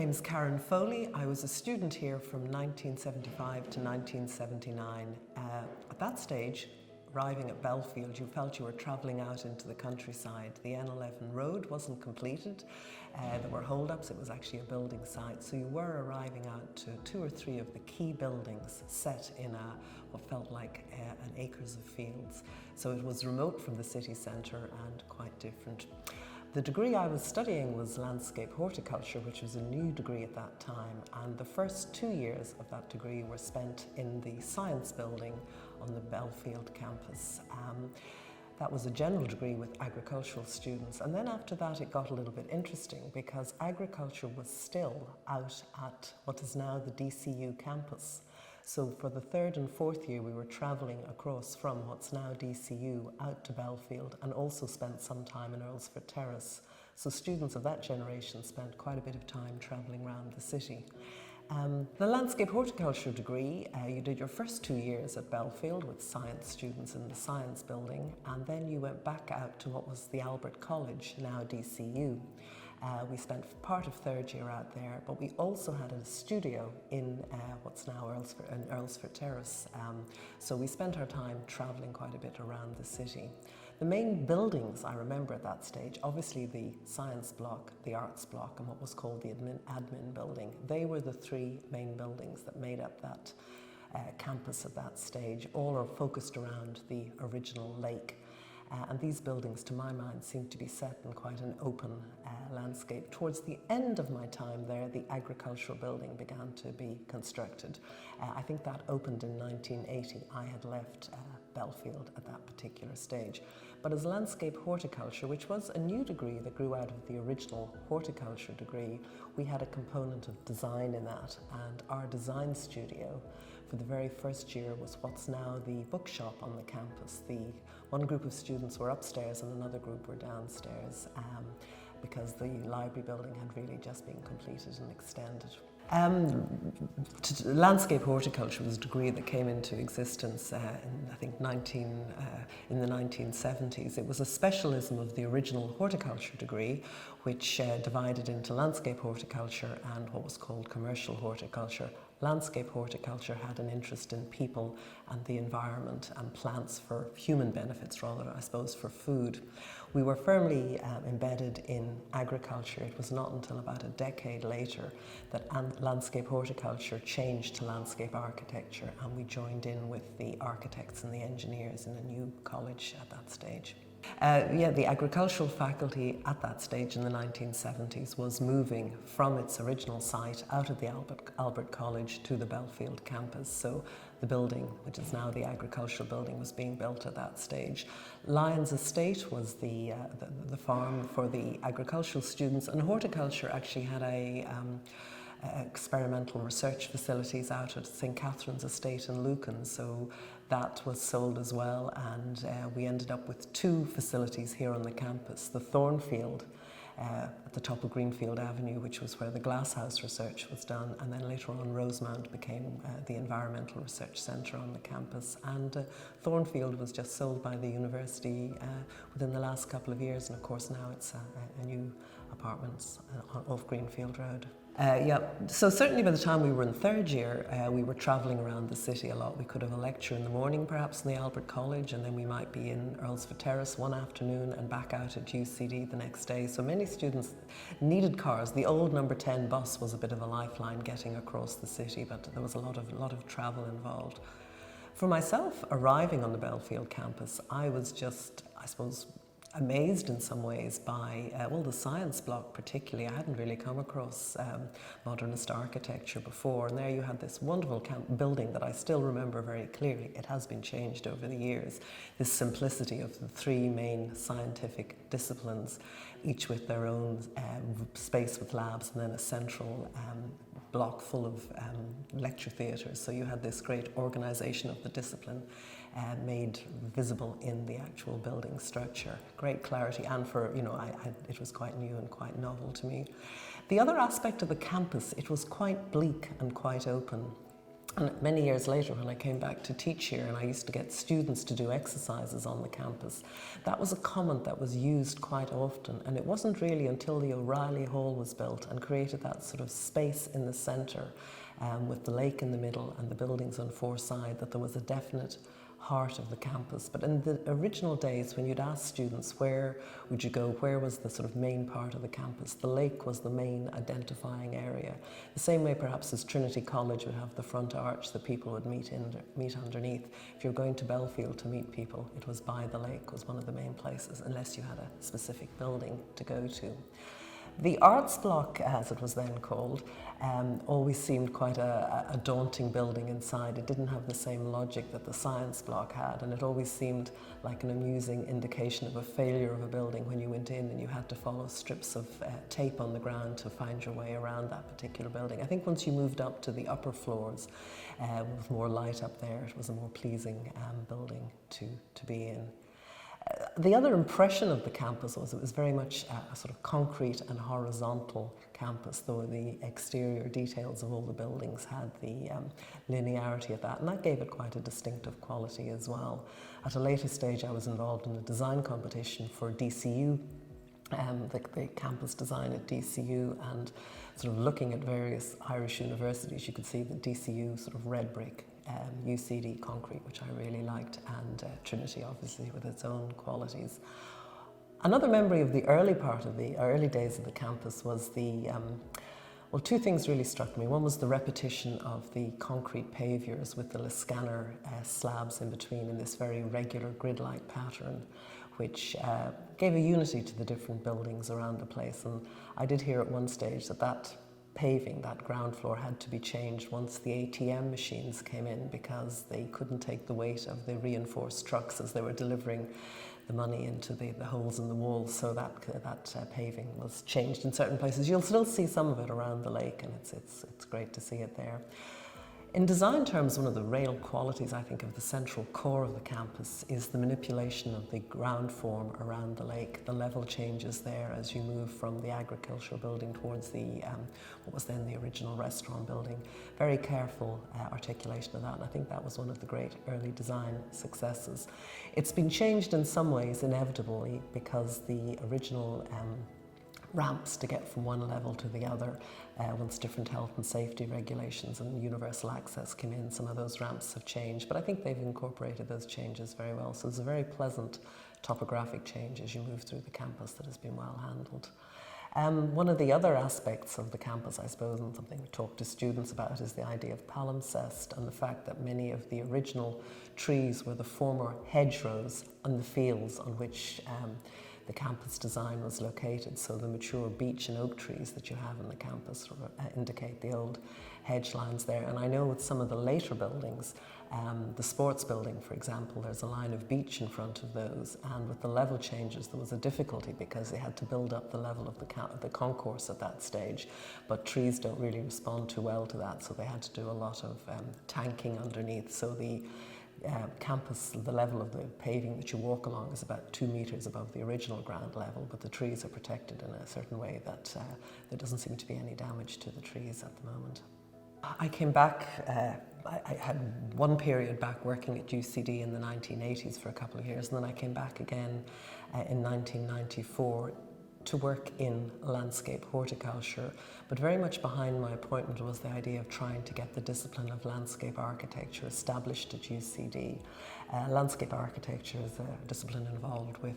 name's Karen Foley. I was a student here from 1975 to 1979. At that stage, arriving at Belfield, you felt you were travelling out into the countryside. The N11 road wasn't completed. There were hold-ups. It was actually a building site. So you were arriving out to 2 or 3 of the key buildings set in what felt like an acres of fields. So it was remote from the city centre and quite different. The degree I was studying was landscape horticulture, which was a new degree at that time, and the first 2 years of that degree were spent in the science building on the Belfield campus. That was a general degree with agricultural students, and then after that it got a little bit interesting because agriculture was still out at what is now the DCU campus. So for the 3rd and 4th year we were travelling across from what's now DCU out to Belfield, and also spent some time in Earlsfort Terrace. So students of that generation spent quite a bit of time travelling around the city. The landscape horticulture degree, you did your first 2 years at Belfield with science students in the science building, and then you went back out to what was the Albert College, now DCU. We spent part of 3rd year out there, but we also had a studio in what's now Earlsfort Terrace. So we spent our time travelling quite a bit around the city. The main buildings I remember at that stage, obviously the science block, the arts block, and what was called the admin building. They were the 3 main buildings that made up that campus at that stage. All are focused around the original lake. And these buildings, to my mind, seem to be set in quite an open landscape. Towards the end of my time there, the agricultural building began to be constructed. I think that opened in 1980. I had left Belfield at that particular stage. But as landscape horticulture, which was a new degree that grew out of the original horticulture degree, we had a component of design in that, and our design studio for the very first year was what's now the bookshop on the campus. One group of students were upstairs and another group were downstairs because the library building had really just been completed and extended. Landscape horticulture was a degree that came into existence in, I think, in the 1970s. It was a specialism of the original horticulture degree, which divided into landscape horticulture and what was called commercial horticulture. Landscape horticulture had an interest in people and the environment and plants for human benefits rather than, I suppose, for food. We were firmly embedded in agriculture. It was not until about a decade later that landscape horticulture changed to landscape architecture, and we joined in with the architects and the engineers in a new college at that stage. The agricultural faculty at that stage in the 1970s was moving from its original site out of the Albert College to the Belfield campus. So the building, which is now the agricultural building, was being built at that stage. Lyons Estate was the farm for the agricultural students, and horticulture actually had experimental research facilities out at St. Catherine's Estate in Lucan, so that was sold as well, and we ended up with 2 facilities here on the campus. The Thornfield at the top of Greenfield Avenue, which was where the glasshouse research was done, and then later on Rosemount became the Environmental Research Centre on the campus, and Thornfield was just sold by the university within the last couple of years, and of course now it's a new apartments off Greenfield Road. So certainly by the time we were in 3rd year, we were travelling around the city a lot. We could have a lecture in the morning perhaps in the Albert College, and then we might be in Earlsfort Terrace one afternoon and back out at UCD the next day. So many students needed cars. The old number 10 bus was a bit of a lifeline getting across the city, but there was a lot of travel involved. For myself, arriving on the Belfield campus, I was just, I suppose, amazed in some ways by, the science block particularly. I hadn't really come across modernist architecture before, and there you had this wonderful building that I still remember very clearly. It has been changed over the years. This simplicity of the 3 main scientific disciplines, each with their own space with labs, and then a central block full of lecture theatres. So you had this great organisation of the discipline made visible in the actual building structure. Great clarity, and for, it was quite new and quite novel to me. The other aspect of the campus, it was quite bleak and quite open. And many years later, when I came back to teach here and I used to get students to do exercises on the campus, that was a comment that was used quite often. And it wasn't really until the O'Reilly Hall was built and created that sort of space in the centre, with the lake in the middle and the buildings on four sides, that there was a definite heart of the campus. But in the original days, when you'd ask students where would you go, where was the sort of main part of the campus, the lake was the main identifying area. The same way perhaps as Trinity College would have the front arch that people would meet underneath. If you're going to Belfield to meet people, it was by the lake, was one of the main places, unless you had a specific building to go to. The arts block, as it was then called, always seemed quite a daunting building inside. It didn't have the same logic that the science block had, and it always seemed like an amusing indication of a failure of a building when you went in and you had to follow strips of tape on the ground to find your way around that particular building. I think once you moved up to the upper floors, with more light up there, it was a more pleasing building to be in. The other impression of the campus was it was very much a sort of concrete and horizontal campus, though the exterior details of all the buildings had the linearity of that, and that gave it quite a distinctive quality as well. At a later stage, I was involved in a design competition for DCU, the campus design at DCU, and sort of looking at various Irish universities, you could see the DCU sort of red brick, UCD concrete, which I really liked, and Trinity obviously with its own qualities. Another memory of the early days of the campus was well, two things really struck me. One was the repetition of the concrete pavers with the Liscannor slabs in between in this very regular grid-like pattern, which gave a unity to the different buildings around the place. And I did hear at one stage that paving, that ground floor, had to be changed once the ATM machines came in, because they couldn't take the weight of the reinforced trucks as they were delivering the money into the holes in the walls. So that paving was changed in certain places. You'll still see some of it around the lake, and it's great to see it there. In design terms, one of the real qualities, I think, of the central core of the campus is the manipulation of the ground form around the lake. The level changes there as you move from the agricultural building towards the what was then the original restaurant building. Very careful articulation of that, and I think that was one of the great early design successes. It's been changed in some ways inevitably, because the original ramps to get from one level to the other, once different health and safety regulations and universal access came in, some of those ramps have changed, but I think they've incorporated those changes very well. So it's a very pleasant topographic change as you move through the campus that has been well handled. One of the other aspects of the campus, I suppose, and something we talk to students about, is the idea of palimpsest, and the fact that many of the original trees were the former hedgerows on the fields on which the campus design was located. So the mature beech and oak trees that you have in the campus indicate the old hedge lines there. And I know with some of the later buildings, the sports building, for example, there's a line of beech in front of those, and with the level changes there was a difficulty because they had to build up the level of the concourse at that stage, but trees don't really respond too well to that, so they had to do a lot of tanking underneath. So the campus, the level of the paving that you walk along is about 2 meters above the original ground level, but the trees are protected in a certain way that there doesn't seem to be any damage to the trees at the moment. I came back, I had one period back working at UCD in the 1980s for a couple of years, and then I came back again in 1994 to work in landscape horticulture, but very much behind my appointment was the idea of trying to get the discipline of landscape architecture established at UCD. Landscape architecture is a discipline involved with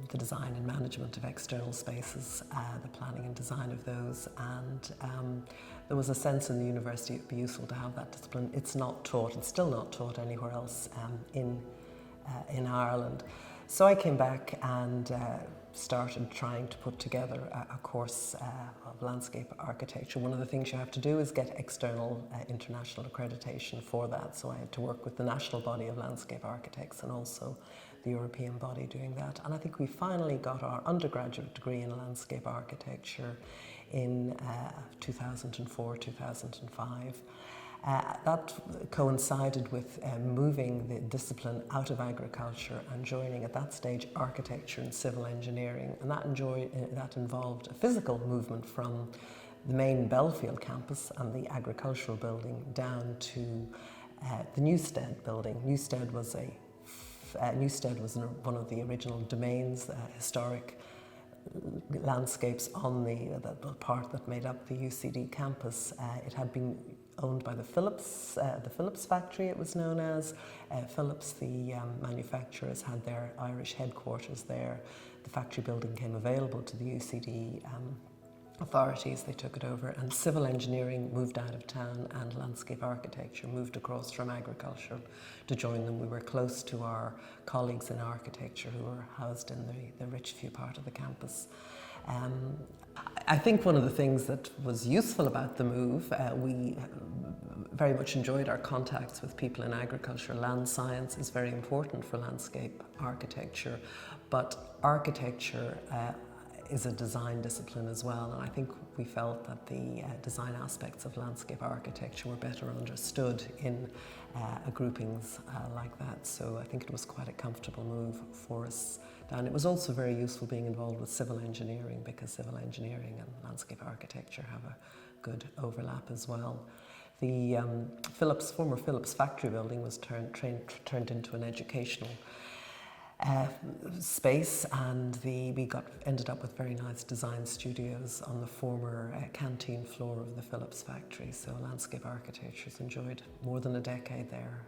the design and management of external spaces, the planning and design of those, and there was a sense in the university it would be useful to have that discipline. It's not taught, it's still not taught anywhere else in Ireland. So I came back and started trying to put together a course of landscape architecture. One of the things you have to do is get external international accreditation for that. So I had to work with the national body of landscape architects and also the European body doing that. And I think we finally got our undergraduate degree in landscape architecture in 2004, 2005. That coincided with moving the discipline out of agriculture and joining at that stage architecture and civil engineering, and that involved a physical movement from the main Belfield campus and the agricultural building down to the Newstead building. Newstead was one of the original domains, historic landscapes on the part that made up the UCD campus. It had been owned by the Philips factory, it was known as. Philips, the manufacturers, had their Irish headquarters there. The factory building came available to the UCD authorities. They took it over, and civil engineering moved out of town and landscape architecture moved across from agriculture to join them. We were close to our colleagues in architecture who were housed in the Richview part of the campus. I think one of the things that was useful about the move, we very much enjoyed our contacts with people in agriculture. Land science is very important for landscape architecture, but architecture is a design discipline as well, and I think we felt that the design aspects of landscape architecture were better understood in groupings like that, so I think it was quite a comfortable move for us. And it was also very useful being involved with civil engineering, because civil engineering and landscape architecture have a good overlap as well. The former Philips factory building was turned into an educational space, and we ended up with very nice design studios on the former canteen floor of the Philips factory. So landscape architecture's enjoyed more than a decade there